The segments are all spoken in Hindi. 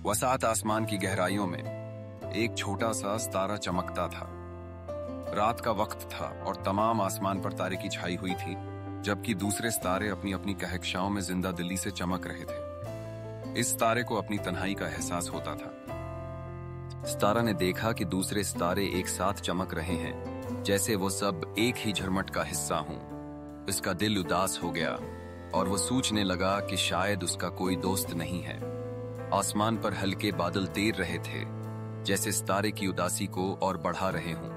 वसात आसमान की गहराइयों में एक छोटा सा सितारा चमकता था। रात का वक्त था और तमाम आसमान पर तारे की छाई हुई थी, जबकि दूसरे सितारे अपनी अपनी कहकशाओं में जिंदा दिली से चमक रहे थे। इस सितारे को अपनी तन्हाई का एहसास होता था। सितारा ने देखा कि दूसरे सितारे एक साथ चमक रहे हैं, जैसे वो सब एक ही झरमट का हिस्सा हों। इसका दिल उदास हो गया और वो सोचने लगा कि शायद उसका कोई दोस्त नहीं है। आसमान पर हल्के बादल तैर रहे थे, जैसे सितारे की उदासी को और बढ़ा रहे हों।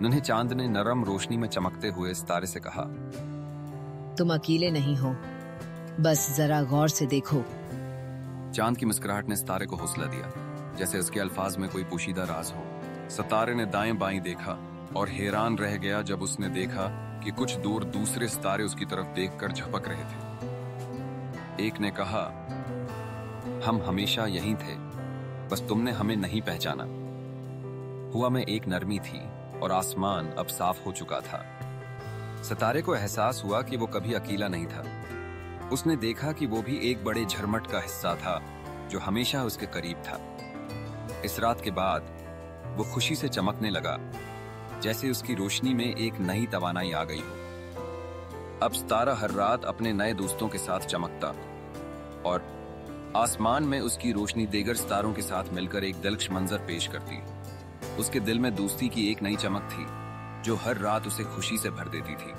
नन्हे चांद ने नरम रोशनी में चमकते हुए सितारे से कहा, तुम अकेले नहीं हो, बस जरा गौर से देखो। चांद की मुस्कुराहट ने सितारे को हौसला दिया, जैसे उसके अल्फाज में कोई पोशीदा राज हो। सितारे ने दाएं बाएं देखा और हैरान रह गया जब उसने देखा कि कुछ दूर दूसरे सितारे उसकी तरफ देखकर झपक रहे थे। एक ने कहा, हम हमेशा यहीं थे, बस तुमने हमें नहीं पहचाना। हवा में एक नरमी थी और आसमान अब साफ हो चुका था। सितारे को एहसास हुआ कि वो कभी अकेला नहीं था। उसने देखा कि वो भी एक बड़े झरमट का हिस्सा था जो हमेशा उसके करीब था। इस रात के बाद वो खुशी से चमकने लगा, जैसे उसकी रोशनी में एक नई तवानाई आ गई हो। अब सितारा हर रात अपने नए दोस्तों के साथ चमकता और आसमान में उसकी रोशनी दीगर सितारों के साथ मिलकर एक दिलकश मंजर पेश करती। उसके दिल में दोस्ती की एक नई चमक थी जो हर रात उसे खुशी से भर देती थी।